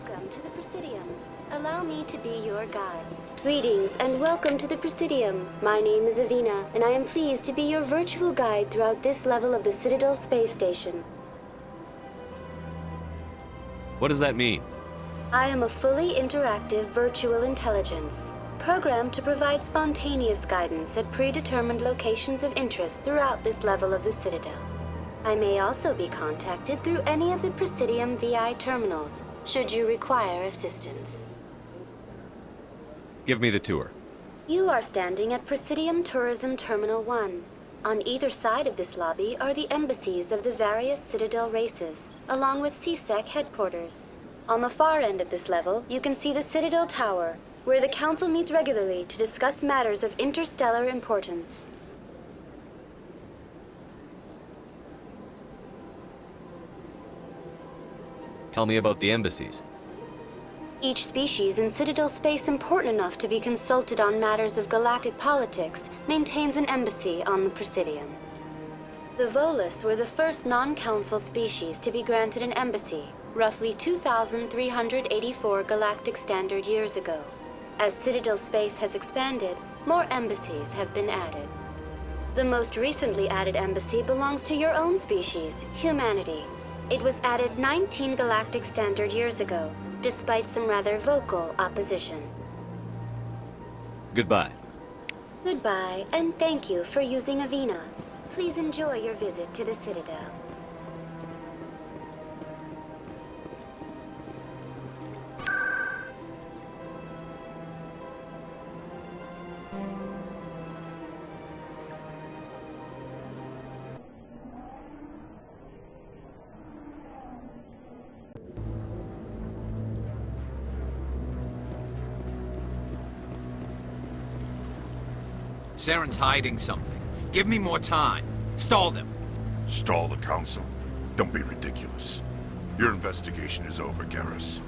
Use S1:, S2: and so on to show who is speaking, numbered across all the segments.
S1: Welcome to the Presidium. Allow me to be your guide. Greetings and welcome to the Presidium. My name is Avina, and I am pleased to be your virtual guide throughout this level of the Citadel space station.
S2: What does that mean?
S1: I am a fully interactive virtual intelligence, programmed to provide spontaneous guidance at predetermined locations of interest throughout this level of the Citadel. I may also be contacted through any of the Presidium VI terminals, should you require assistance.
S2: Give me the tour.
S1: You are standing at Presidium Tourism Terminal 1. On either side of this lobby are the embassies of the various Citadel races, along with CSEC headquarters. On the far end of this level, you can see the Citadel Tower, where the Council meets regularly to discuss matters of interstellar importance.
S2: Tell me about the embassies.
S1: Each species in Citadel space important enough to be consulted on matters of galactic politics maintains an embassy on the Presidium. The Volus were the first non-council species to be granted an embassy, roughly 2,384 galactic standard years ago. As Citadel space has expanded, more embassies have been added. The most recently added embassy belongs to your own species, humanity. It was added 19 galactic standard years ago, despite some rather vocal opposition.
S2: Goodbye.
S1: Goodbye, and thank you for using Avina. Please enjoy your visit to the Citadel.
S3: Saren's hiding something. Give me more time. Stall them.
S4: Stall the Council? Don't be ridiculous. Your investigation is over, Garrus.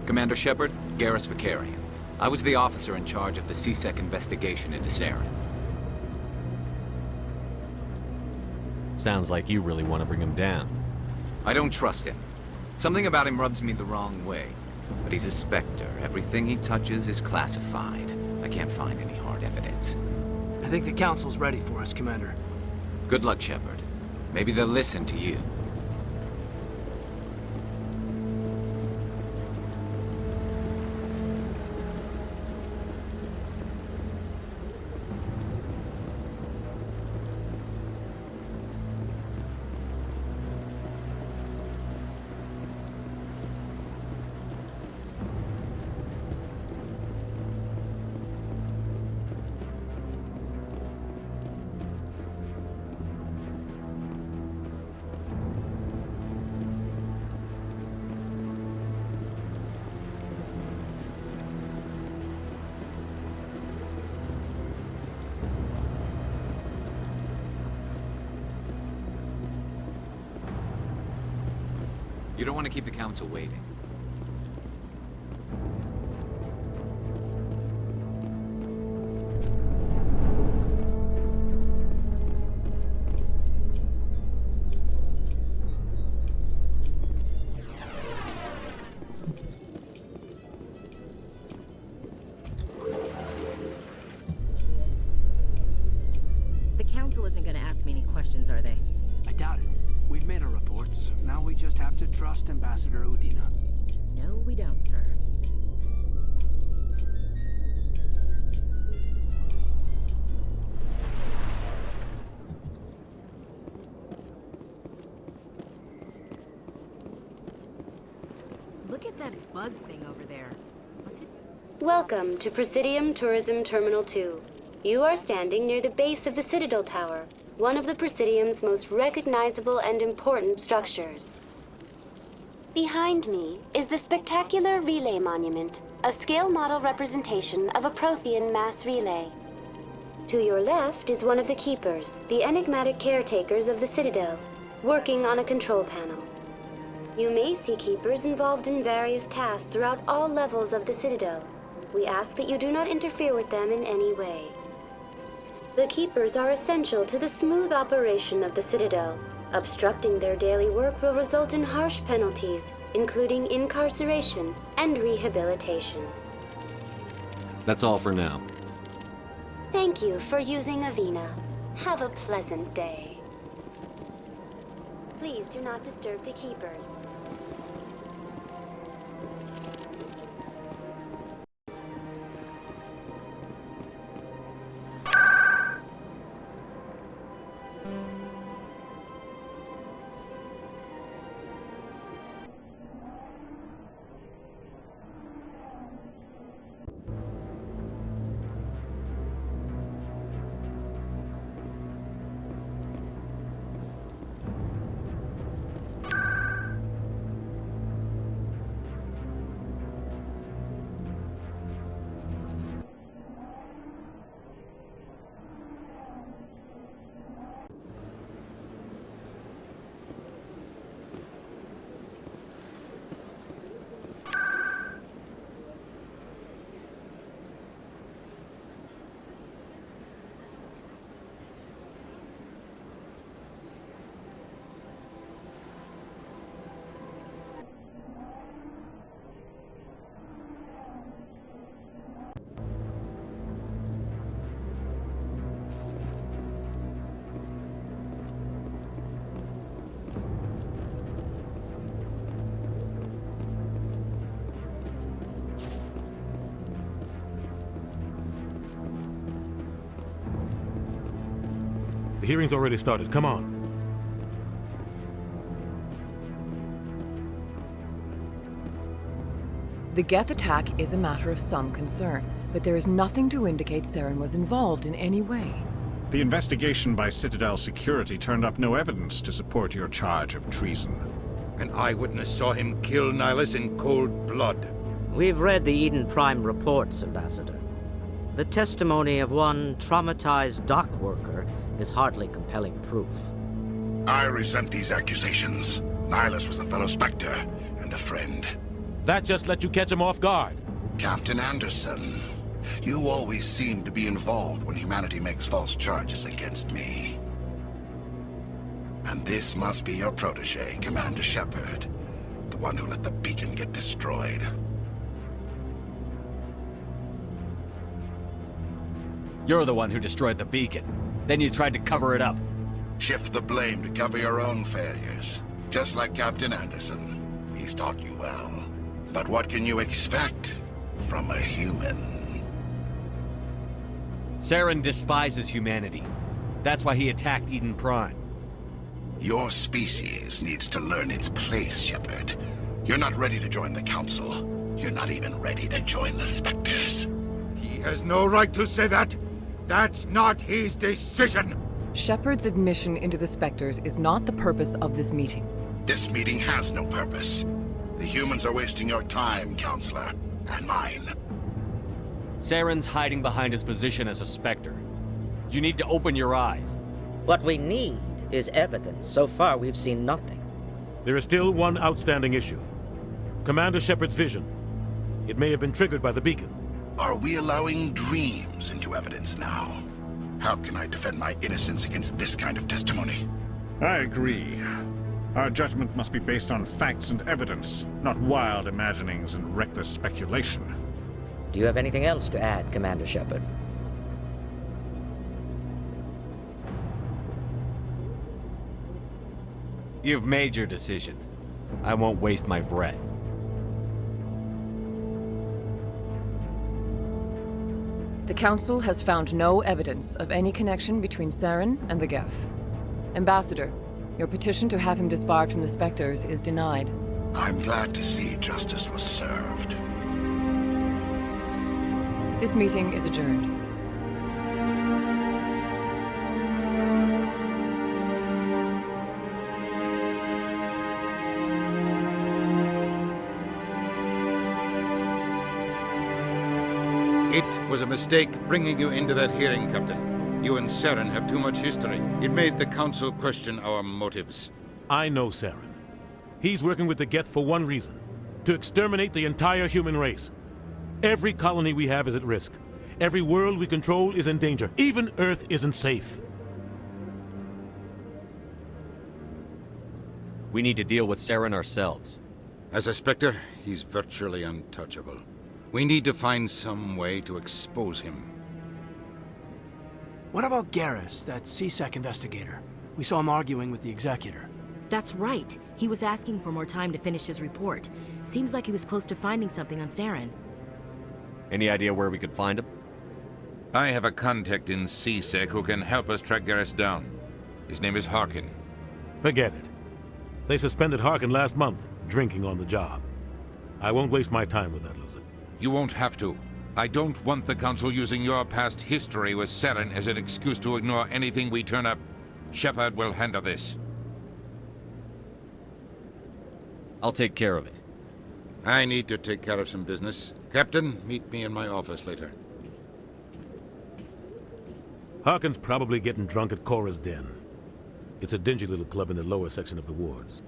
S3: Commander Shepard, Garrus Vicarian. I was the officer in charge of the CSEC investigation into Saren.
S2: Sounds like you really want to bring him down.
S3: I don't trust him. Something about him rubs me the wrong way. But he's a Spectre. Everything he touches is classified. I can't find any hard evidence.
S5: I think the Council's ready for us, Commander.
S3: Good luck, Shepard. Maybe they'll listen to you. You don't want to keep the Council waiting.
S6: The Council isn't going to ask me any questions, are they?
S5: I doubt it. We've made our reports. Now we just have to trust Ambassador Udina.
S6: No, we don't, sir. Look at that bug thing over there. What's it?
S1: Welcome to Presidium Tourism Terminal 2. You are standing near the base of the Citadel Tower, one of the Presidium's most recognizable and important structures. Behind me is the spectacular Relay Monument, a scale model representation of a Prothean mass relay. To your left is one of the Keepers, the enigmatic caretakers of the Citadel, working on a control panel. You may see Keepers involved in various tasks throughout all levels of the Citadel. We ask that you do not interfere with them in any way. The Keepers are essential to the smooth operation of the Citadel. Obstructing their daily work will result in harsh penalties, including incarceration and rehabilitation.
S2: That's all for now.
S1: Thank you for using Avina. Have a pleasant day. Please do not disturb the Keepers.
S7: The hearing's already started. Come on.
S8: The Geth attack is a matter of some concern, but there is nothing to indicate Saren was involved in any way.
S9: The investigation by Citadel Security turned up no evidence to support your charge of treason.
S10: An eyewitness saw him kill Nihilus in cold blood.
S11: We've read the Eden Prime reports, Ambassador. The testimony of one traumatized dock worker is hardly compelling proof.
S4: I resent these accusations. Nihilus was a fellow Spectre and a friend.
S7: That just let you catch him off guard.
S4: Captain Anderson, you always seem to be involved when humanity makes false charges against me. And this must be your protege, Commander Shepard, the one who let the beacon get destroyed.
S2: You're the one who destroyed the beacon. Then you tried to cover it up.
S4: Shift the blame to cover your own failures. Just like Captain Anderson. He's taught you well. But what can you expect from a human?
S2: Saren despises humanity. That's why he attacked Eden Prime.
S4: Your species needs to learn its place, Shepard. You're not ready to join the Council. You're not even ready to join the Spectres.
S10: He has no right to say that. That's not his decision.
S8: Shepard's admission into the Spectres is not the purpose of this meeting.
S4: This meeting has no purpose. The humans are wasting your time, Counselor, and mine.
S2: Saren's hiding behind his position as a Spectre. You need to open your eyes.
S11: What we need is evidence. So far, we've seen nothing.
S7: There is still one outstanding issue. Commander Shepard's vision. It may have been triggered by the beacon.
S4: Are we allowing dreams into evidence now? How can I defend my innocence against this kind of testimony?
S9: I agree. Our judgment must be based on facts and evidence, not wild imaginings and reckless speculation.
S11: Do you have anything else to add, Commander Shepard?
S2: You've made your decision. I won't waste my breath.
S8: The Council has found no evidence of any connection between Saren and the Geth. Ambassador, your petition to have him disbarred from the Spectres is denied.
S4: I'm glad to see justice was served.
S8: This meeting is adjourned.
S10: It was a mistake bringing you into that hearing, Captain. You and Saren have too much history. It made the Council question our motives.
S7: I know Saren. He's working with the Geth for one reason. To exterminate the entire human race. Every colony we have is at risk. Every world we control is in danger. Even Earth isn't safe.
S2: We need to deal with Saren ourselves.
S10: As a Spectre, he's virtually untouchable. We need to find some way to expose him.
S5: What about Garrus, that CSEC investigator? We saw him arguing with the Executor.
S6: That's right. He was asking for more time to finish his report. Seems like he was close to finding something on Saren.
S2: Any idea where we could find him?
S10: I have a contact in CSEC who can help us track Garrus down. His name is Harkin.
S7: Forget it. They suspended Harkin last month, drinking on the job. I won't waste my time with that loser.
S10: You won't have to. I don't want the Council using your past history with Saren as an excuse to ignore anything we turn up. Shepard will handle this.
S2: I'll take care of it.
S10: I need to take care of some business. Captain, meet me in my office later.
S7: Harkin's probably getting drunk at Cora's Den. It's a dingy little club in the lower section of the wards.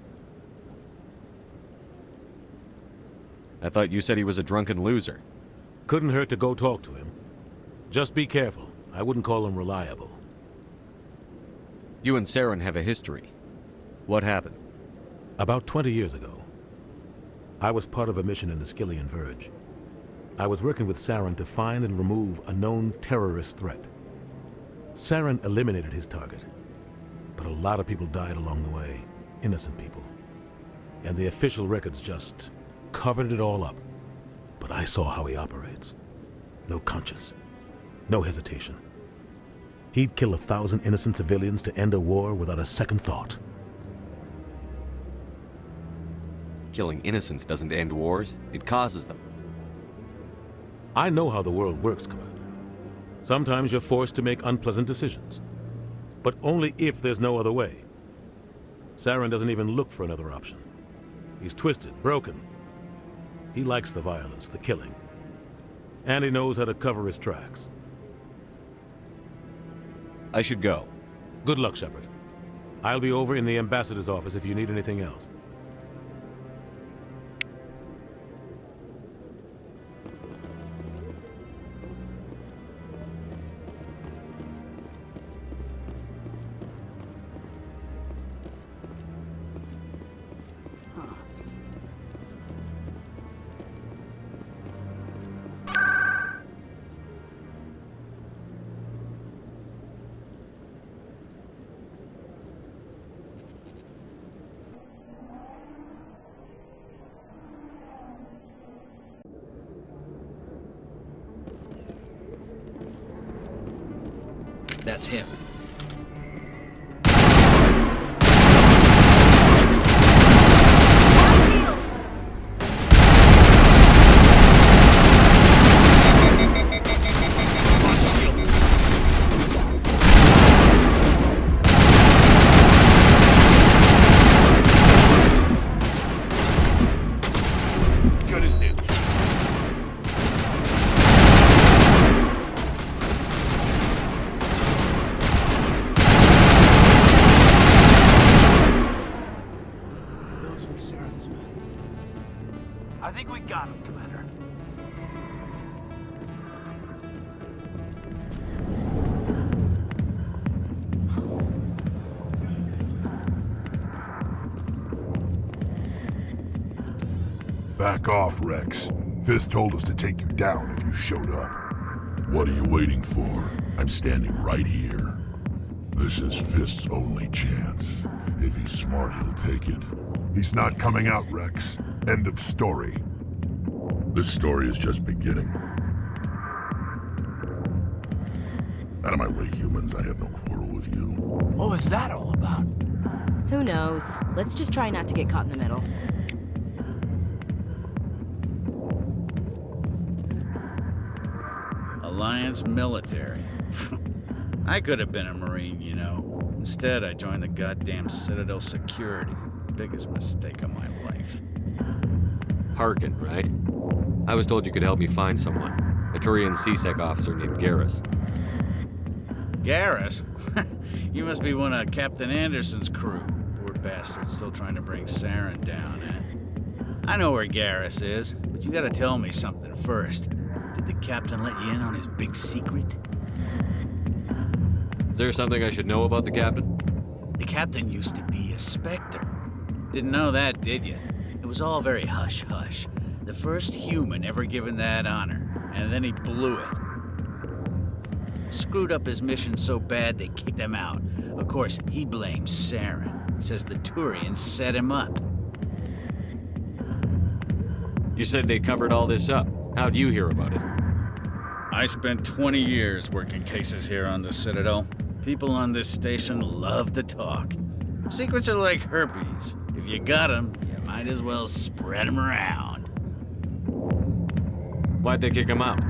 S2: I thought you said he was a drunken loser.
S7: Couldn't hurt to go talk to him. Just be careful. I wouldn't call him reliable.
S2: You and Saren have a history. What happened?
S7: About 20 years ago, I was part of a mission in the Skillian Verge. I was working with Saren to find and remove a known terrorist threat. Saren eliminated his target, but a lot of people died along the way, innocent people. And the official records just covered it all up. But I saw how he operates. No conscience, no hesitation. He'd kill 1,000 innocent civilians to end a war without a second thought.
S2: Killing innocents doesn't end wars, it causes them.
S7: I know how the world works, Commander. Sometimes you're forced to make unpleasant decisions. But only if there's no other way. Saren doesn't even look for another option. He's twisted, broken. He likes the violence, the killing. And he knows how to cover his tracks.
S2: I should go.
S7: Good luck, Shepard. I'll be over in the ambassador's office if you need anything else.
S12: That's him.
S5: I think we got him, Commander.
S13: Back off, Rex. Fist told us to take you down if you showed up. What are you waiting for? I'm standing right here. This is Fist's only chance. If he's smart, he'll take it. He's not coming out, Rex. End of story. This story is just beginning. Out of my way, humans. I have no quarrel with you.
S5: What was that all about?
S6: Who knows? Let's just try not to get caught in the middle.
S12: Alliance military. I could have been a Marine, you know. Instead, I joined the goddamn Citadel security. Biggest mistake of my life.
S2: Harkin, right? I was told you could help me find someone. A Turian CSEC officer named Garrus.
S12: Garrus? You must be one of Captain Anderson's crew. Poor bastard, still trying to bring Saren down, eh? I know where Garrus is, but you gotta tell me something first. Did Did the captain let you in on his big secret?
S2: Is there something I should know about the captain?
S12: The captain used to be a Spectre. Didn't know that, did you? It was all very hush-hush. The first human ever given that honor, and then he blew it. Screwed up his mission so bad they kicked him out. Of course, he blames Saren. Says the Turians set him up.
S2: You said they covered all this up. How'd you hear about it?
S12: I spent 20 years working cases here on the Citadel. People on this station love to talk. Secrets are like herpes. If you got them, you might as well spread them around.
S2: Why'd they kick him out?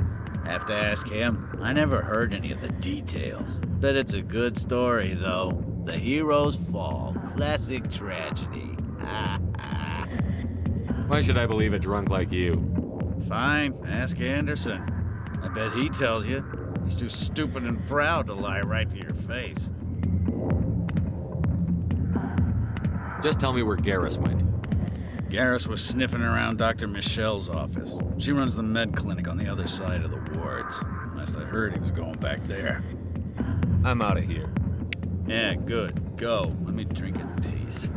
S12: Have to ask him. I never heard any of the details. Bet it's a good story, though. The heroes fall. Classic tragedy.
S2: Why should I believe a drunk like you?
S12: Fine, ask Anderson. I bet he tells you. He's too stupid and proud to lie right to your face.
S2: Just tell me where Garrus went.
S12: Garrus was sniffing around Dr. Michelle's office. She runs the med clinic on the other side of the wards. Last I heard, he was going back there.
S2: I'm out of here.
S12: Yeah, good. Go. Let me drink in peace.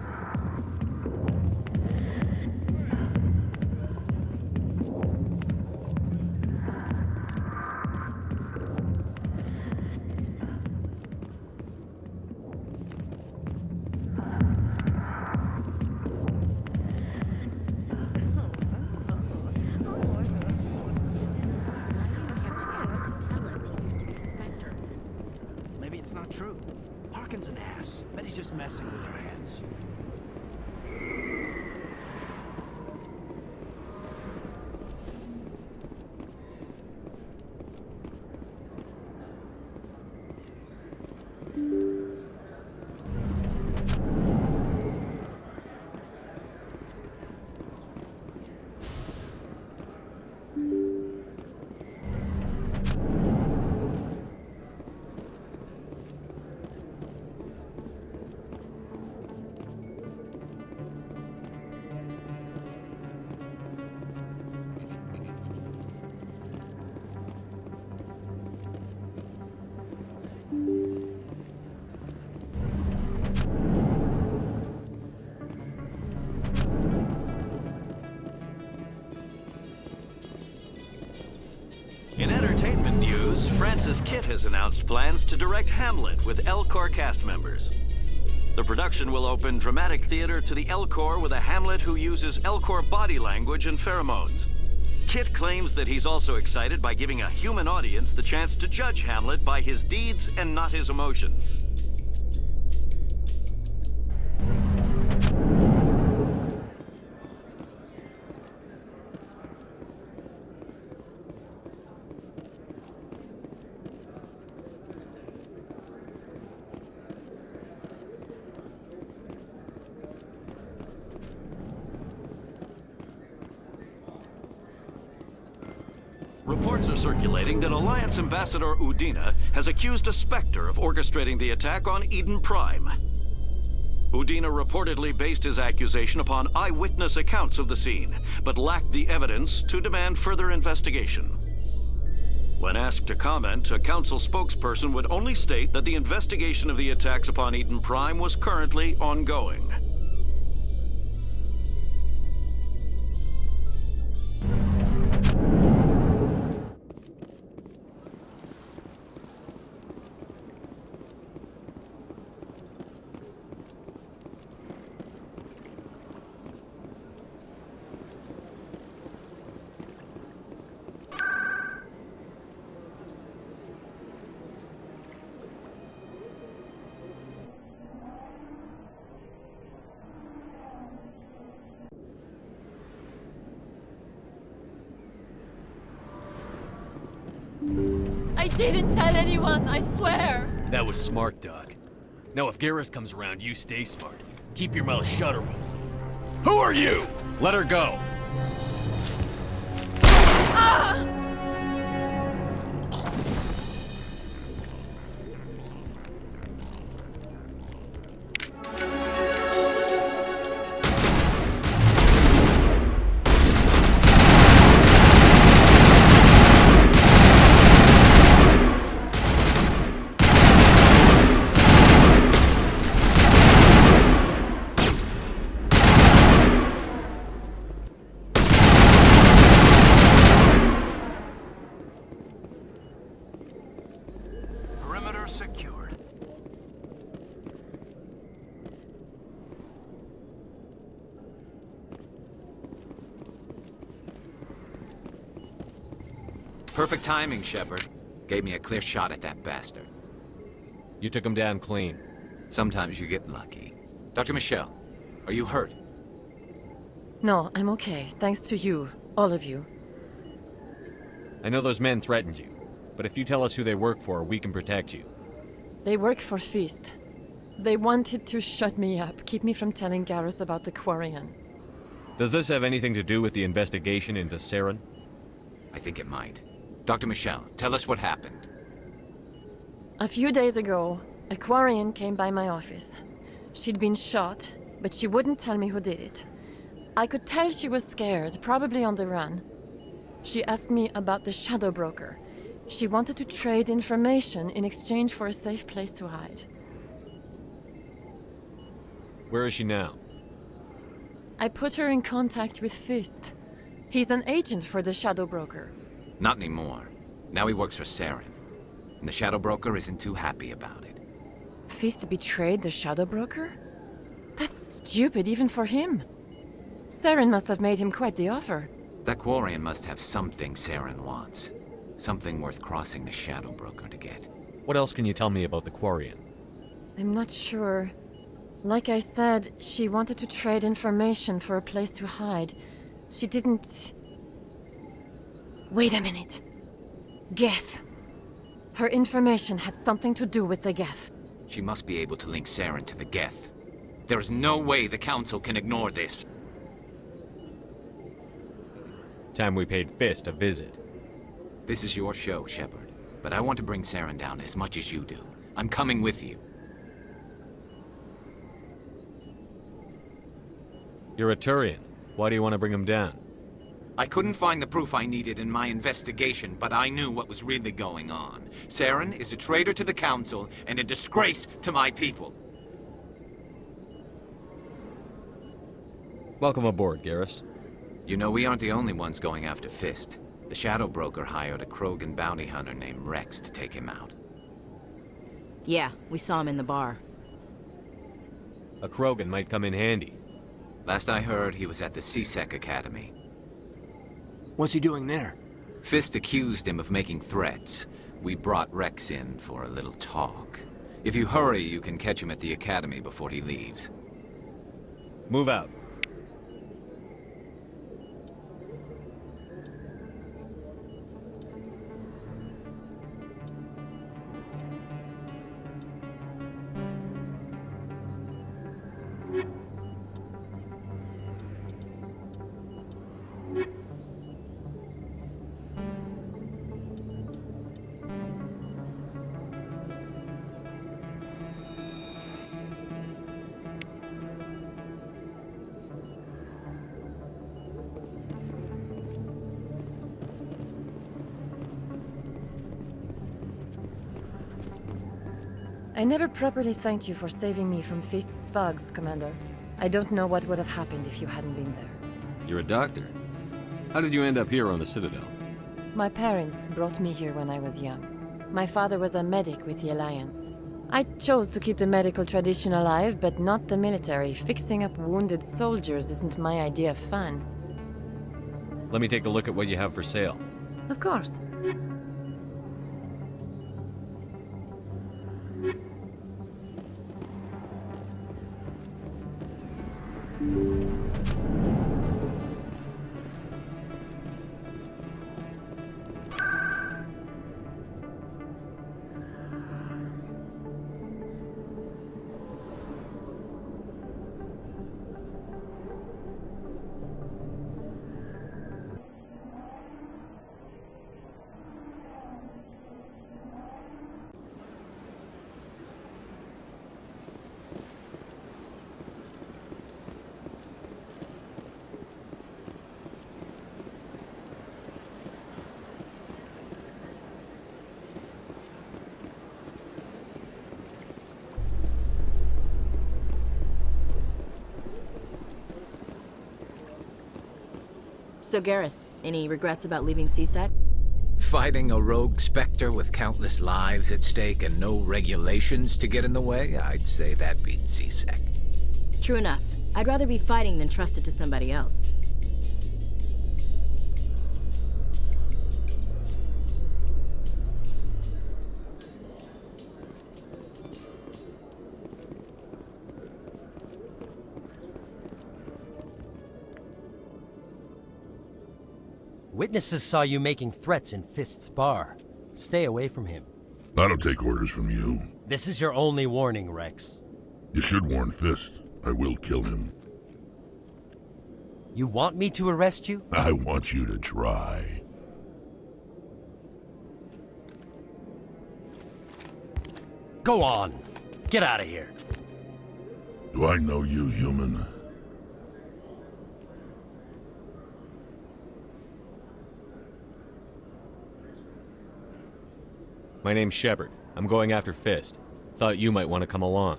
S5: Maybe it's not true. Harkin's an ass. Bet he's just messing with her hands.
S14: In entertainment news, Francis Kitt has announced plans to direct Hamlet with Elcor cast members. The production will open dramatic theater to the Elcor with a Hamlet who uses Elcor body language and pheromones. Kitt claims that he's also excited by giving a human audience the chance to judge Hamlet by his deeds and not his emotions. Reports are circulating that Alliance Ambassador Udina has accused a Spectre of orchestrating the attack on Eden Prime. Udina reportedly based his accusation upon eyewitness accounts of the scene, but lacked the evidence to demand further investigation. When asked to comment, a council spokesperson would only state that the investigation of the attacks upon Eden Prime was currently ongoing.
S15: I didn't tell anyone, I swear!
S16: That was smart, Doc. Now if Garrus comes around, you stay smart. Keep your mouth shut or we'll... Who are you?
S2: Let her go!
S15: Ah!
S3: Perfect timing, Shepard. Gave me a clear shot at that bastard.
S2: You took him down clean.
S3: Sometimes you get lucky. Dr. Michelle, are you hurt?
S8: No, I'm okay. Thanks to you. All of you.
S2: I know those men threatened you, but if you tell us who they work for, we can protect you.
S8: They work for Feast. They wanted to shut me up, keep me from telling Garrus about the Quarian.
S2: Does this have anything to do with the investigation into Saren?
S3: I think it might. Dr. Michelle, tell us what happened.
S8: A few days ago, a Quarian came by my office. She'd been shot, but she wouldn't tell me who did it. I could tell she was scared, probably on the run. She asked me about the Shadow Broker. She wanted to trade information in exchange for a safe place to hide.
S2: Where is she now?
S8: I put her in contact with Fist. He's an agent for the Shadow Broker.
S3: Not anymore. Now he works for Saren. And the Shadow Broker isn't too happy about it.
S8: Fist betrayed the Shadow Broker? That's stupid even for him. Saren must have made him quite the offer.
S3: That Quarian must have something Saren wants. Something worth crossing the Shadow Broker to get.
S2: What else can you tell me about the Quarian?
S8: I'm not sure. Like I said, she wanted to trade information for a place to hide. She didn't... Wait a minute. Geth. Her information had something to do with the Geth.
S3: She must be able to link Saren to the Geth. There's no way the Council can ignore this.
S2: Time we paid Fist a visit.
S3: This is your show, Shepard. But I want to bring Saren down as much as you do. I'm coming with you.
S2: You're a Turian. Why do you want to bring him down?
S3: I couldn't find the proof I needed in my investigation, but I knew what was really going on. Saren is a traitor to the Council and a disgrace to my people.
S2: Welcome aboard, Garrus.
S3: You know, we aren't the only ones going after Fist. The Shadow Broker hired a Krogan bounty hunter named Rex to take him out.
S6: Yeah, we saw him in the bar.
S2: A Krogan might come in handy.
S3: Last I heard, he was at the CSEC Academy.
S5: What's he doing there?
S3: Fist accused him of making threats. We brought Rex in for a little talk. If you hurry, you can catch him at the Academy before he leaves.
S2: Move out.
S8: I never properly thanked you for saving me from Fist's thugs, Commander. I don't know what would have happened if you hadn't been there.
S2: You're a doctor. How did you end up here on the Citadel?
S8: My parents brought me here when I was young. My father was a medic with the Alliance. I chose to keep the medical tradition alive, but not the military. Fixing up wounded soldiers isn't my idea of fun.
S2: Let me take a look at what you have for sale.
S8: Of course.
S6: So Garrus, any regrets about leaving CSEC?
S3: Fighting a rogue Spectre with countless lives at stake and no regulations to get in the way? I'd say that beats CSEC.
S6: True enough. I'd rather be fighting than trust it to somebody else.
S17: Witnesses saw you making threats in Fist's bar. Stay away from him.
S13: I don't take orders from you.
S17: This is your only warning, Rex.
S13: You should warn Fist. I will kill him.
S17: You want me to arrest you?
S13: I want you to try.
S17: Go on. Get out of here.
S13: Do I know you, human?
S2: My name's Shepard. I'm going after Fist. Thought you might want to come along.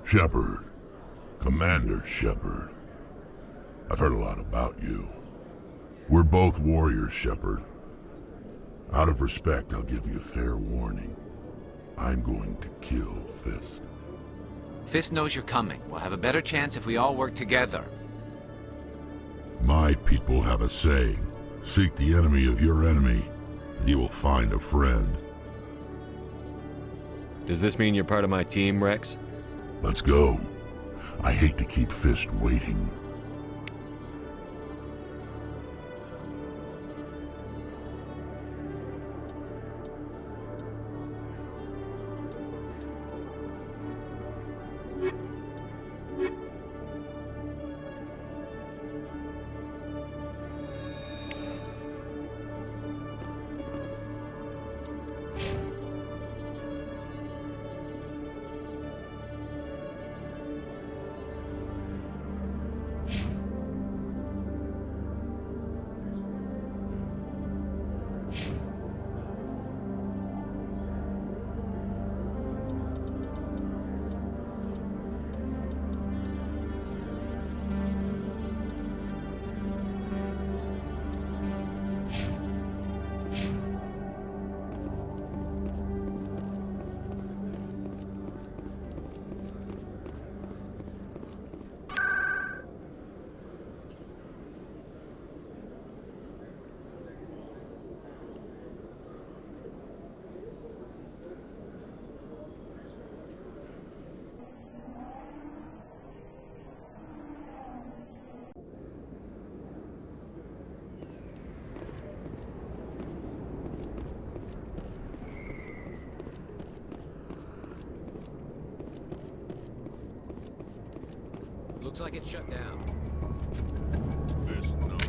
S13: Shepard. Commander Shepard. I've heard a lot about you. We're both warriors, Shepard. Out of respect, I'll give you a fair warning. I'm going to kill Fist.
S3: Fist knows you're coming. We'll have a better chance if we all work together.
S13: My people have a saying. Seek the enemy of your enemy, and you will find a friend.
S2: Does this mean you're part of my team, Rex?
S13: Let's go. I hate to keep Fist waiting.
S3: Looks like it's shut down.
S13: Fist knows.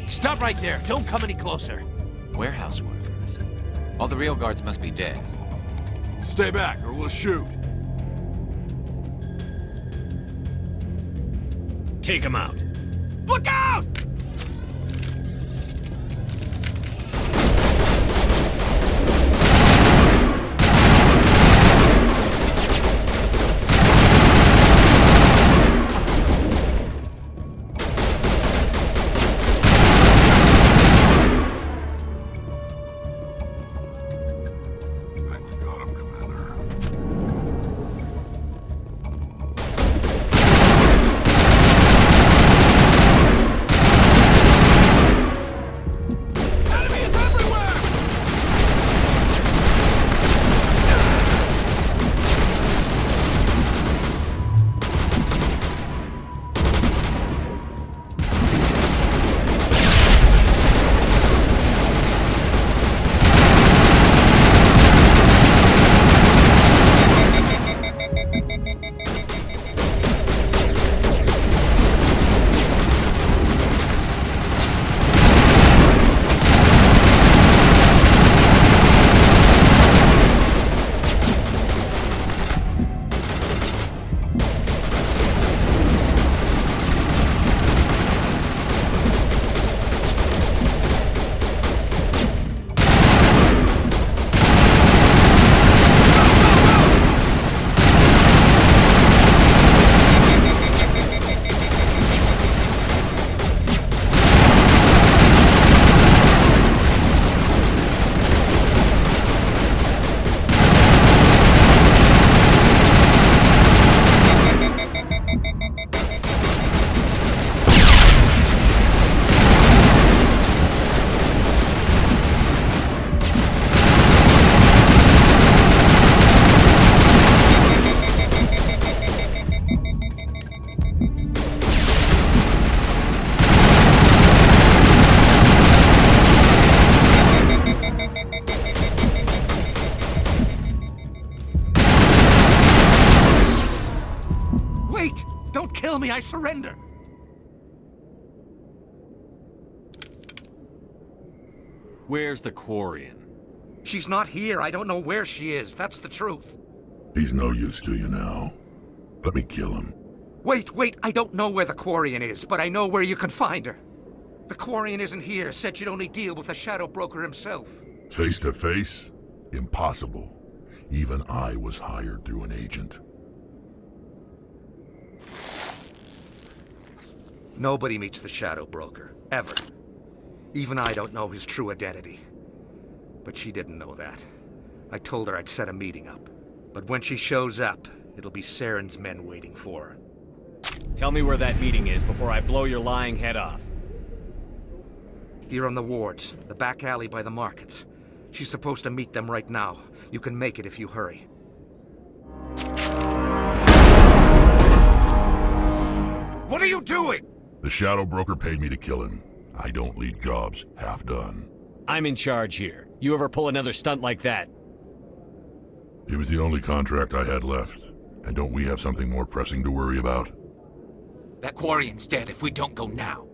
S18: Stop right there. Don't come any closer.
S3: Warehouse workers. All the real guards must be dead.
S19: Stay back, or we'll shoot.
S16: Take him out.
S18: Look out! Wait! Don't kill me, I surrender!
S16: Where's the Quarian?
S18: She's not here. I don't know where she is. That's the truth.
S13: He's no use to you now. Let me kill him.
S18: Wait! I don't know where the Quarian is, but I know where you can find her. The Quarian isn't here. Said she'd only deal with the Shadow Broker himself.
S13: Face to face? Impossible. Even I was hired through an agent.
S18: Nobody meets the Shadow Broker. Ever. Even I don't know his true identity. But she didn't know that. I told her I'd set a meeting up. But when she shows up, it'll be Saren's men waiting for her.
S16: Tell me where that meeting is before I blow your lying head off.
S18: Here on the wards, the back alley by the markets. She's supposed to meet them right now. You can make it if you hurry.
S13: What are you doing? The Shadow Broker paid me to kill him. I don't leave jobs half done.
S16: I'm in charge here. You ever pull another stunt like that?
S13: It was the only contract I had left. And don't we have something more pressing to worry about?
S18: That Quarian's dead if we don't go now.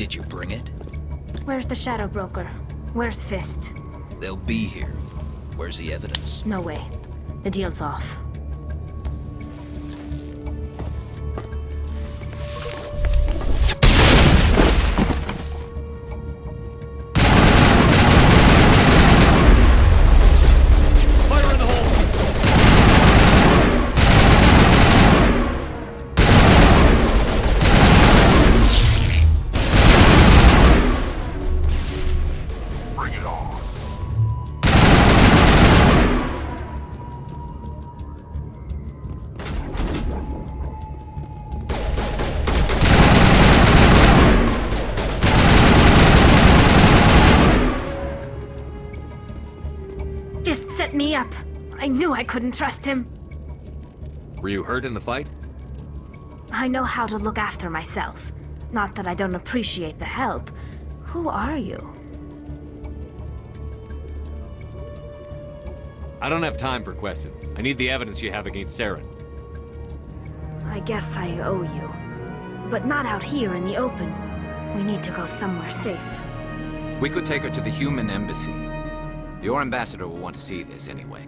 S20: Did you bring it?
S21: Where's the Shadow Broker? Where's Fist?
S20: They'll be here. Where's the evidence?
S21: No way. The deal's off. Set me up. I knew I couldn't trust him.
S2: Were you hurt in the fight?
S21: I know how to look after myself. Not that I don't appreciate the help. Who are you?
S2: I don't have time for questions. I need the evidence you have against Saren.
S21: I guess I owe you. But not out here in the open. We need to go somewhere safe.
S3: We could take her to the human embassy. Your ambassador will want to see this anyway.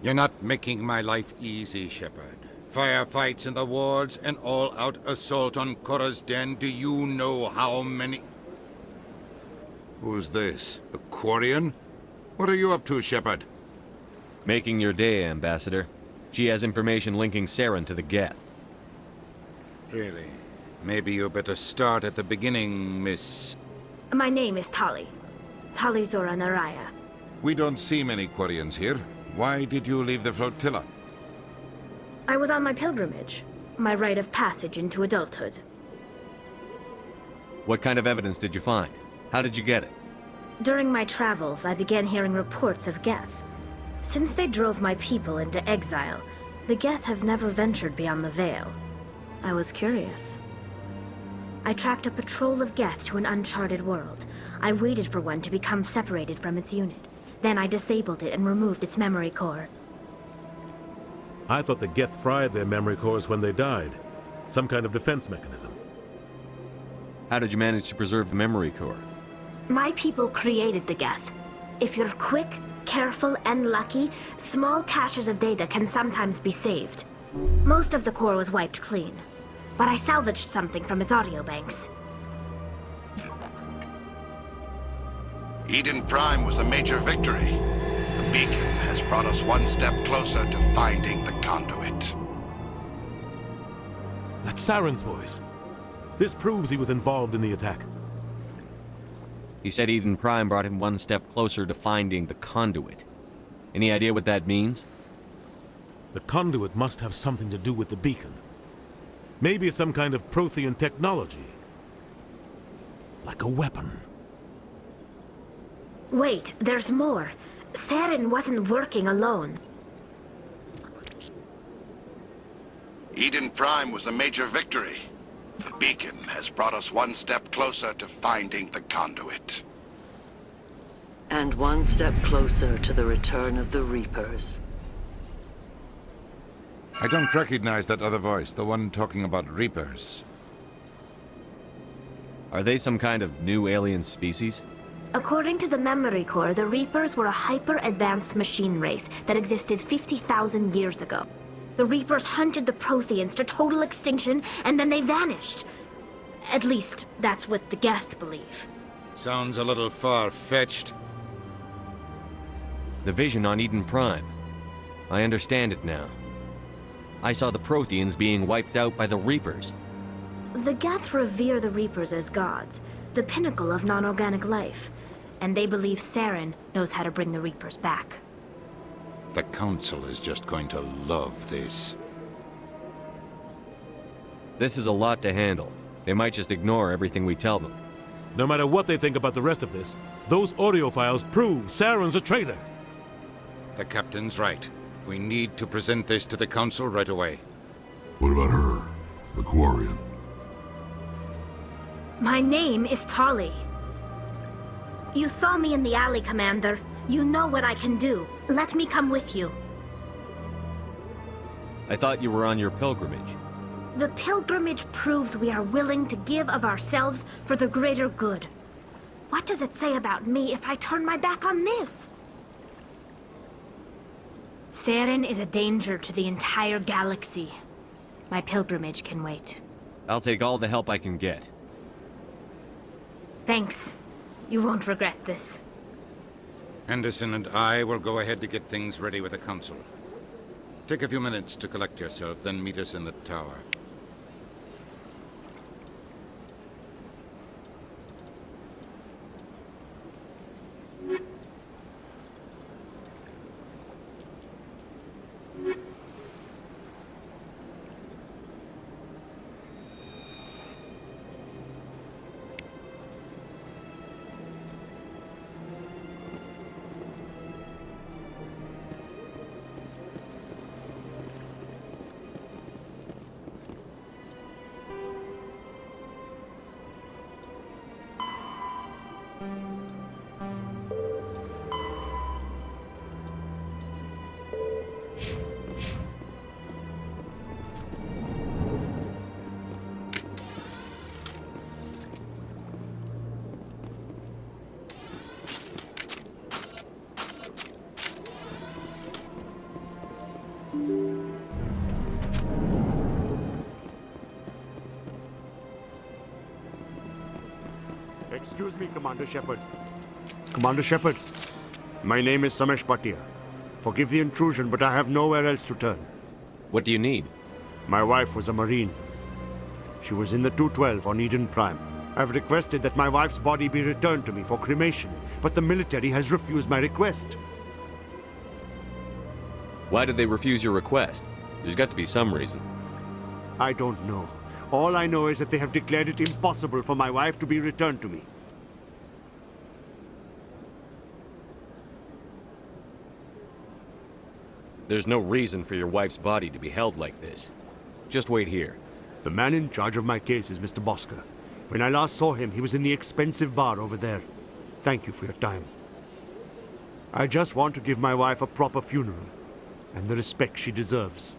S10: You're not making my life easy, Shepard. Firefights in the wards, an all-out assault on Korra's den. Do you know how many... Who's this? A Quarian? What are you up to, Shepard?
S2: Making your day, Ambassador. She has information linking Saren to the Geth.
S10: Really? Maybe you better start at the beginning, Miss...
S21: My name is Tali. Tali Zora Naraya.
S10: We don't see many Quarians here. Why did you leave the flotilla?
S21: I was on my pilgrimage. My rite of passage into adulthood.
S2: What kind of evidence did you find? How did you get it?
S21: During my travels, I began hearing reports of Geth. Since they drove my people into exile, the Geth have never ventured beyond the Veil. I was curious. I tracked a patrol of Geth to an uncharted world. I waited for one to become separated from its unit. Then I disabled it and removed its memory core.
S7: I thought the Geth fried their memory cores when they died. Some kind of defense mechanism.
S2: How did you manage to preserve the memory core?
S21: My people created the Geth. If you're quick, careful, and lucky, small caches of data can sometimes be saved. Most of the core was wiped clean. But I salvaged something from its audio banks.
S4: Eden Prime was a major victory. The beacon has brought us one step closer to finding the conduit.
S7: That's Saren's voice. This proves he was involved in the attack.
S2: He said Eden Prime brought him one step closer to finding the conduit. Any idea what that means?
S7: The conduit must have something to do with the beacon. Maybe it's some kind of Prothean technology. Like a weapon.
S21: Wait, there's more. Saren wasn't working alone.
S4: Eden Prime was a major victory. The beacon has brought us one step closer to finding the conduit.
S22: And one step closer to the return of the Reapers.
S10: I don't recognize that other voice, the one talking about Reapers.
S2: Are they some kind of new alien species?
S21: According to the memory core, the Reapers were a hyper-advanced machine race that existed 50,000 years ago. The Reapers hunted the Protheans to total extinction, and then they vanished. At least, that's what the Geth believe.
S10: Sounds a little far-fetched.
S2: The vision on Eden Prime. I understand it now. I saw the Protheans being wiped out by the Reapers.
S21: The Geth revere the Reapers as gods, the pinnacle of non-organic life. And they believe Saren knows how to bring the Reapers back.
S10: The Council is just going to love this.
S2: This is a lot to handle. They might just ignore everything we tell them.
S7: No matter what they think about the rest of this, those audio files prove Saren's a traitor.
S10: The Captain's right. We need to present this to the Council right away.
S13: What about her? The Quarian?
S21: My name is Tali. You saw me in the alley, Commander. You know what I can do. Let me come with you.
S2: I thought you were on your pilgrimage.
S21: The pilgrimage proves we are willing to give of ourselves for the greater good. What does it say about me if I turn my back on this? Saren is a danger to the entire galaxy. My pilgrimage can wait.
S2: I'll take all the help I can get.
S21: Thanks. You won't regret this.
S10: Anderson and I will go ahead to get things ready with the Council. Take a few minutes to collect yourself, then meet us in the tower.
S1: Excuse me, Commander Shepard. Commander Shepard, my name is Samesh Bhatia. Forgive the intrusion, but I have nowhere else to turn.
S2: What do you need?
S1: My wife was a Marine. She was in the 212 on Eden Prime. I've requested that my wife's body be returned to me for cremation, but the military has refused my request.
S2: Why did they refuse your request? There's got to be some reason.
S1: I don't know. All I know is that they have declared it impossible for my wife to be returned to me.
S2: There's no reason for your wife's body to be held like this. Just wait here.
S1: The man in charge of my case is Mr. Bosker. When I last saw him, he was in the expensive bar over there. Thank you for your time. I just want to give my wife a proper funeral, and the respect she deserves.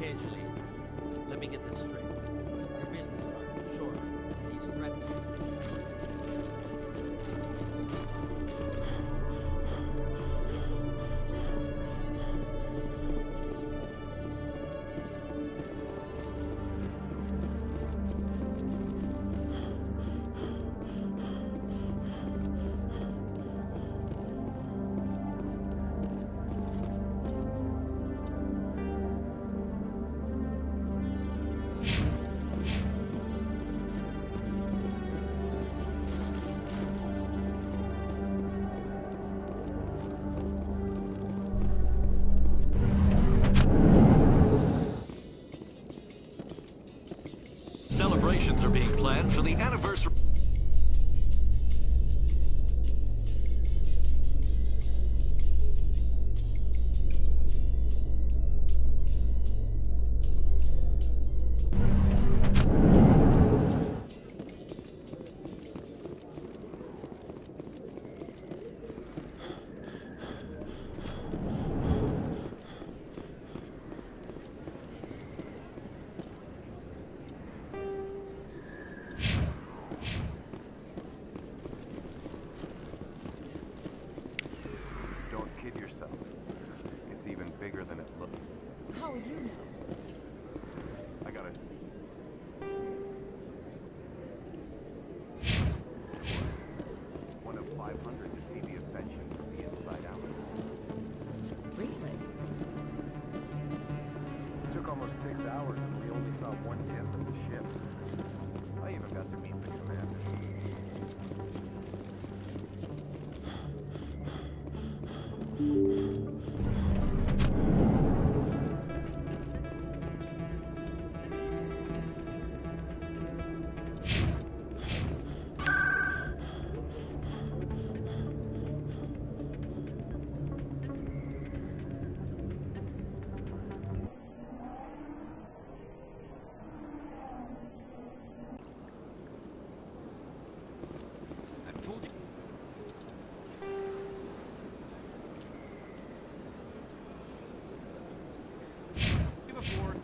S17: Okay, Angelina. Let me get this straight. Your business partner, sure, he's threatened you.
S14: Celebrations are being planned for the anniversary.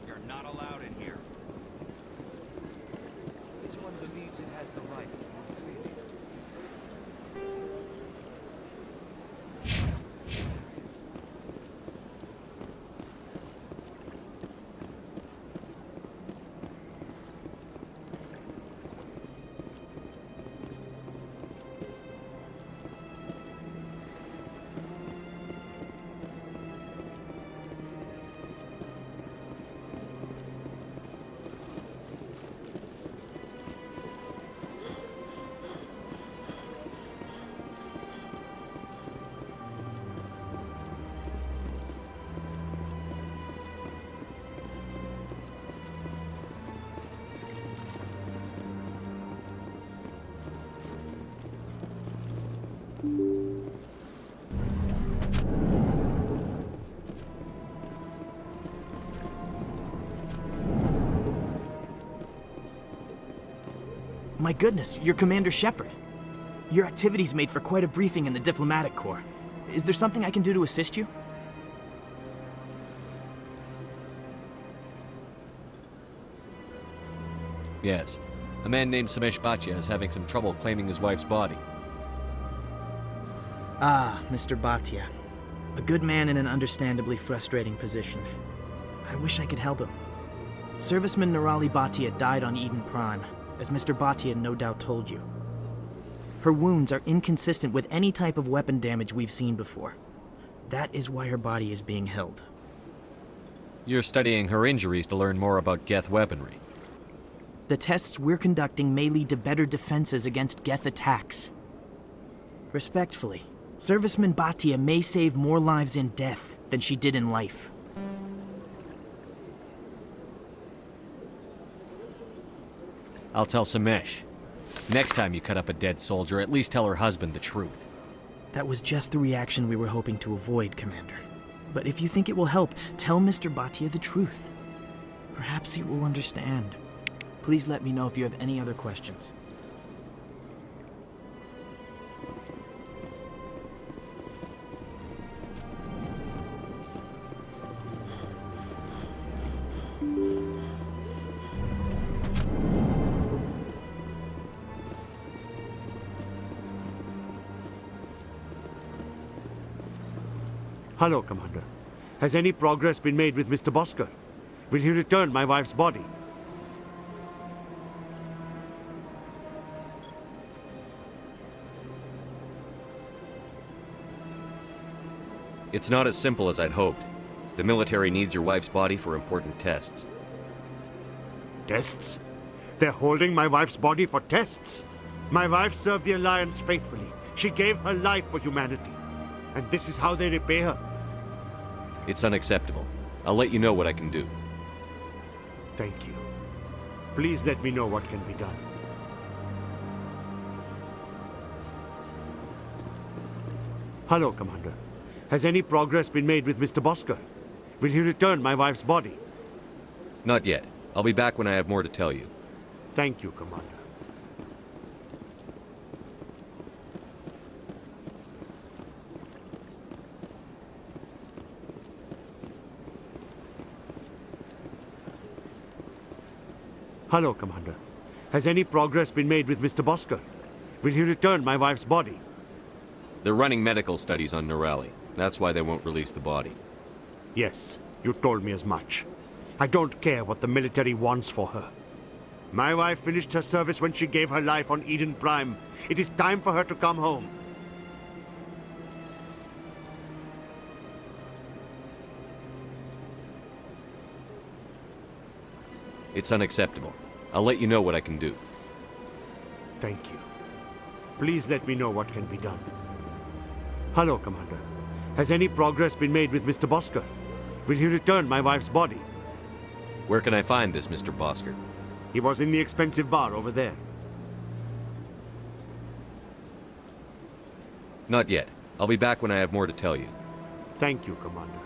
S16: You're not allowed in here. This one believes it has the right.
S5: My goodness, you're Commander Shepard. Your activities made for quite a briefing in the Diplomatic Corps. Is there something I can do to assist you?
S2: Yes. A man named Samesh Bhatia is having some trouble claiming his wife's body.
S5: Ah, Mr. Bhatia. A good man in an understandably frustrating position. I wish I could help him. Serviceman Nirali Bhatia died on Eden Prime, as Mr. Bhatia no doubt told you. Her wounds are inconsistent with any type of weapon damage we've seen before. That is why her body is being held.
S2: You're studying her injuries to learn more about Geth weaponry.
S5: The tests we're conducting may lead to better defenses against Geth attacks. Respectfully, Serviceman Bhatia may save more lives in death than she did in life.
S2: I'll tell Samesh. Next time you cut up a dead soldier, at least tell her husband the truth.
S5: That was just the reaction we were hoping to avoid, Commander. But if you think it will help, tell Mr. Bhatia the truth. Perhaps he will understand. Please let me know if you have any other questions.
S1: Hello, Commander. Has any progress been made with Mr. Bosker? Will he return my wife's body?
S2: It's not as simple as I'd hoped. The military needs your wife's body for important tests.
S1: Tests? They're holding my wife's body for tests? My wife served the Alliance faithfully. She gave her life for humanity. And this is how they repay her?
S2: It's unacceptable. I'll let you know what I can do.
S1: Thank you. Please let me know what can be done. Hello, Commander. Has any progress been made with Mr. Bosker? Will he return my wife's body?
S2: Not yet. I'll be back when I have more to tell you.
S1: Thank you, Commander. Hello, Commander. Has any progress been made with Mr. Bosker? Will he return my wife's body?
S2: They're running medical studies on Nirali. That's why they won't release the body.
S1: Yes, you told me as much. I don't care what the military wants for her. My wife finished her service when she gave her life on Eden Prime. It is time for her to come home.
S2: It's unacceptable. I'll let you know what I can do.
S1: Thank you. Please let me know what can be done. Hello, Commander. Has any progress been made with Mr. Bosker? Will he return my wife's body?
S2: Where can I find this Mr. Bosker?
S1: He was in the expensive bar over there.
S2: Not yet. I'll be back when I have more to tell you.
S1: Thank you, Commander.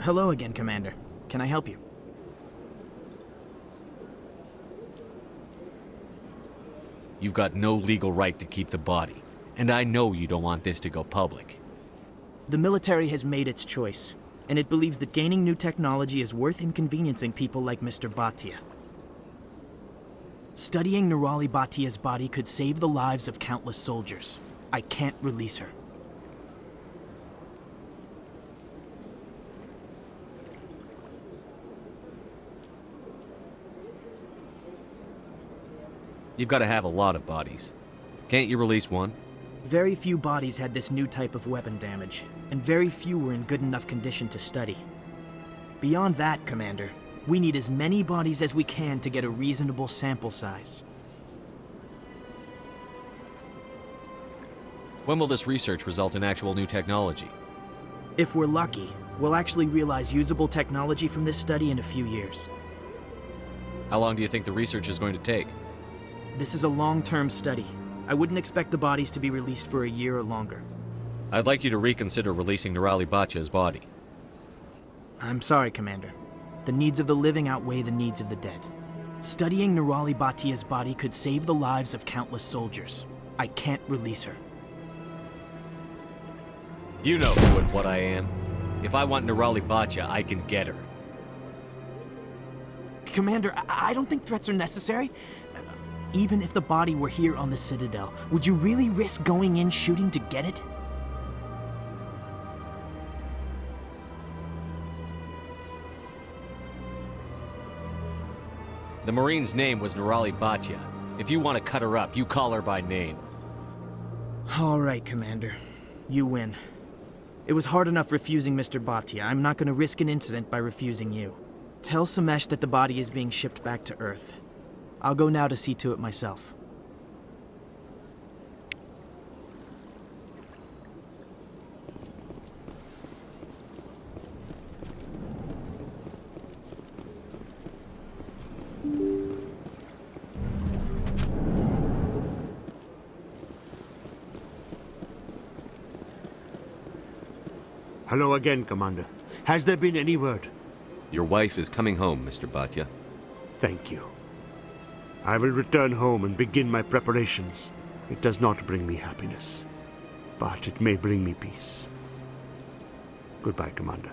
S5: Hello again, Commander. Can I help you?
S2: You've got no legal right to keep the body. And I know you don't want this to go public.
S5: The military has made its choice, and it believes that gaining new technology is worth inconveniencing people like Mr. Bhatia. Studying Nirali Bhatia's body could save the lives of countless soldiers. I can't release her.
S2: You've got to have a lot of bodies. Can't you release one?
S5: Very few bodies had this new type of weapon damage, and very few were in good enough condition to study. Beyond that, Commander, we need as many bodies as we can to get a reasonable sample size.
S2: When will this research result in actual new technology?
S5: If we're lucky, we'll actually realize usable technology from this study in a few years.
S2: How long do you think the research is going to take?
S5: This is a long-term study. I wouldn't expect the bodies to be released for a year or longer.
S2: I'd like you to reconsider releasing Nirali Bhatia's body.
S5: I'm sorry, Commander. The needs of the living outweigh the needs of the dead. Studying Nirali Bhatia's body could save the lives of countless soldiers. I can't release her.
S2: You know who and what I am. If I want Nirali Bhatia, I can get her.
S5: Commander, I don't think threats are necessary. Even if the body were here on the Citadel, would you really risk going in shooting to get it?
S2: The Marine's name was Nirali Bhatia. If you want to cut her up, you call her by name.
S5: All right, Commander. You win. It was hard enough refusing Mr. Bhatia. I'm not going to risk an incident by refusing you. Tell Samesh that the body is being shipped back to Earth. I'll go now to see to it myself.
S1: Hello again, Commander. Has there been any word?
S2: Your wife is coming home, Mr. Bhatia.
S1: Thank you. I will return home and begin my preparations. It does not bring me happiness, but it may bring me peace. Goodbye, Commander.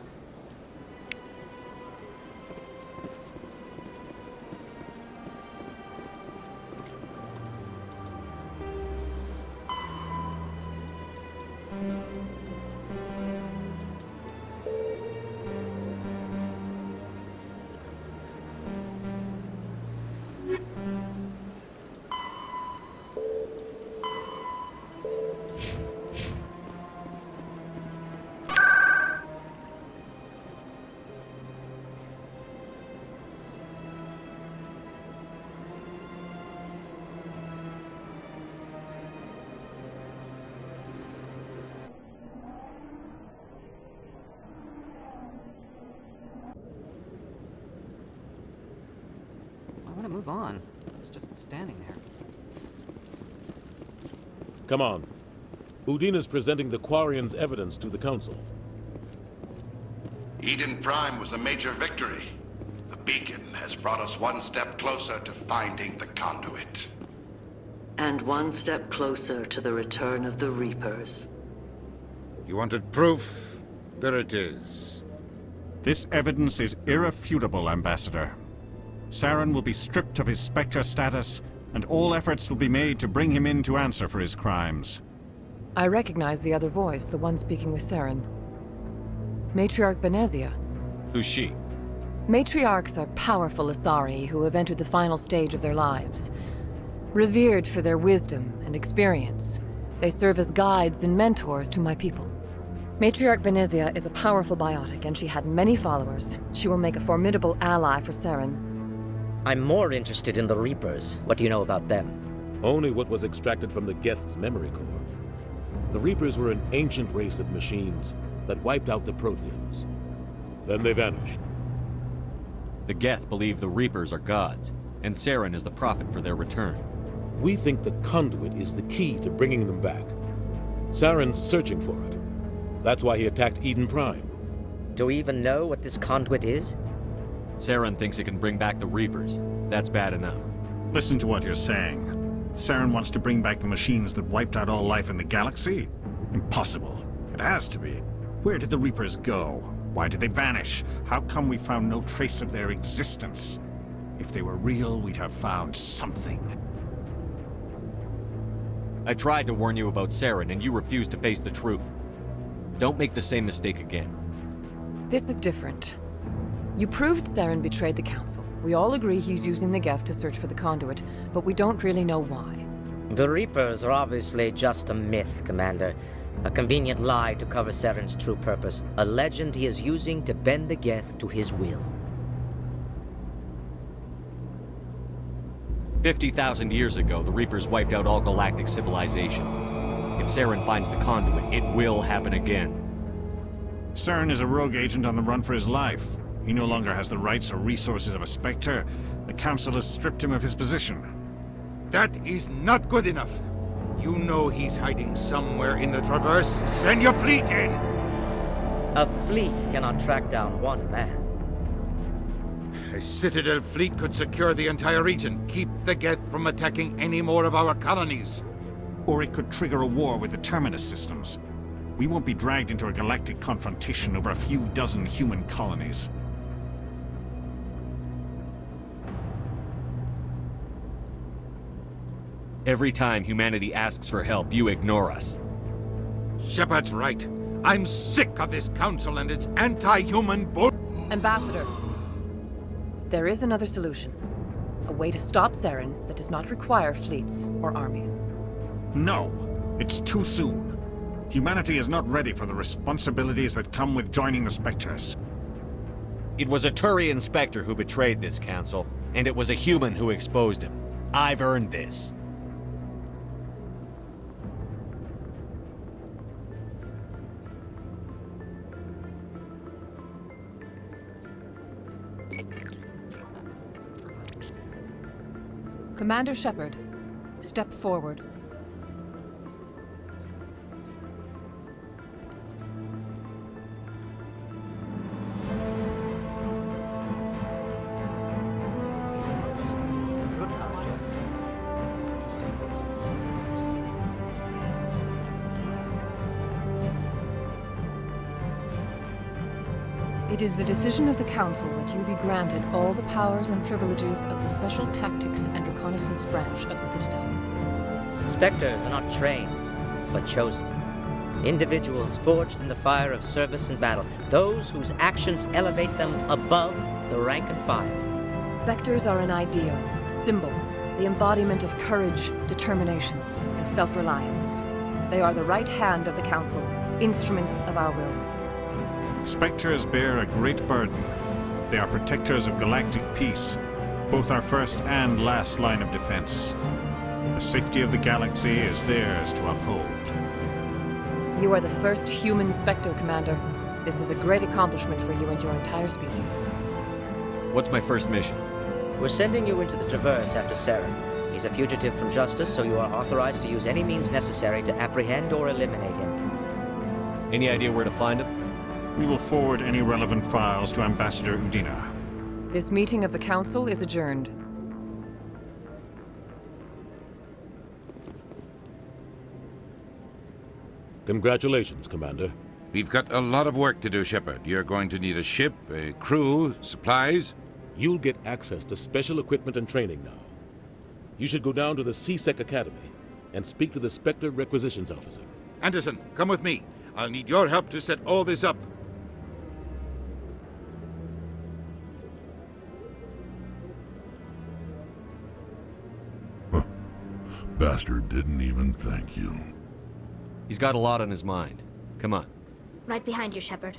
S9: I want to move on. It's just standing there.
S7: Come on. Udina's presenting the Quarian's evidence to the Council.
S4: Eden Prime was a major victory. The beacon has brought us one step closer to finding the conduit.
S22: And one step closer to the return of the Reapers.
S10: You wanted proof? There it is.
S12: This evidence is irrefutable, Ambassador. Saren will be stripped of his Spectre status, and all efforts will be made to bring him in to answer for his crimes.
S8: I recognize the other voice, the one speaking with Saren. Matriarch Benezia.
S2: Who's she?
S8: Matriarchs are powerful Asari who have entered the final stage of their lives. Revered for their wisdom and experience, they serve as guides and mentors to my people. Matriarch Benezia is a powerful biotic, and she had many followers. She will make a formidable ally for Saren.
S17: I'm more interested in the Reapers. What do you know about them?
S7: Only what was extracted from the Geth's memory core. The Reapers were an ancient race of machines that wiped out the Protheans. Then they vanished.
S2: The Geth believe the Reapers are gods, and Saren is the prophet for their return.
S7: We think the conduit is the key to bringing them back. Saren's searching for it. That's why he attacked Eden Prime.
S17: Do we even know what this conduit is?
S2: Saren thinks it can bring back the Reapers. That's bad enough.
S12: Listen to what you're saying. Saren wants to bring back the machines that wiped out all life in the galaxy? Impossible. It has to be. Where did the Reapers go? Why did they vanish? How come we found no trace of their existence? If they were real, we'd have found something.
S2: I tried to warn you about Saren, and you refused to face the truth. Don't make the same mistake again.
S8: This is different. You proved Saren betrayed the Council. We all agree he's using the Geth to search for the conduit, but we don't really know why.
S17: The Reapers are obviously just a myth, Commander. A convenient lie to cover Saren's true purpose. A legend he is using to bend the Geth to his will.
S2: 50,000 years ago, the Reapers wiped out all galactic civilization. If Saren finds the conduit, it will happen again.
S12: Saren is a rogue agent on the run for his life. He no longer has the rights or resources of a Spectre. The Council has stripped him of his position.
S10: That is not good enough. You know he's hiding somewhere in the Traverse. Send your fleet in!
S17: A fleet cannot track down one man.
S10: A Citadel fleet could secure the entire region, keep the Geth from attacking any more of our colonies.
S12: Or it could trigger a war with the Terminus systems. We won't be dragged into a galactic confrontation over a few dozen human colonies.
S2: Every time humanity asks for help, you ignore us.
S10: Shepard's right. I'm sick of this council and its anti-human bull—
S8: Ambassador, there is another solution. A way to stop Saren that does not require fleets or armies.
S12: No, it's too soon. Humanity is not ready for the responsibilities that come with joining the Spectres.
S2: It was a Turian Spectre who betrayed this council, and it was a human who exposed him. I've earned this.
S8: Commander Shepard, step forward.
S11: It is the decision of the Council that you be granted all the powers and privileges of the Special Tactics and Reconnaissance Branch of the Citadel.
S17: Spectres are not trained, but chosen. Individuals forged in the fire of service and battle, those whose actions elevate them above the rank and file.
S11: Spectres are an ideal, a symbol, the embodiment of courage, determination, and self-reliance. They are the right hand of the Council, instruments of our will.
S15: Spectres bear a great burden. They are protectors of galactic peace, both our first and last line of defense. The safety of the galaxy is theirs to uphold.
S11: You are the first human Spectre, Commander. This is a great accomplishment for you and your entire species.
S2: What's my first mission?
S17: We're sending you into the Traverse after Saren. He's a fugitive from justice, so you are authorized to use any means necessary to apprehend or eliminate him.
S2: Any idea where to find him?
S15: We will forward any relevant files to Ambassador Udina.
S11: This meeting of the Council is adjourned.
S7: Congratulations, Commander.
S10: We've got a lot of work to do, Shepard. You're going to need a ship, a crew, supplies.
S7: You'll get access to special equipment and training now. You should go down to the C-Sec Academy and speak to the Spectre Requisitions Officer.
S10: Anderson, come with me. I'll need your help to set all this up.
S13: Bastard didn't even thank you.
S2: He's got a lot on his mind. Come on.
S21: Right behind you, Shepard.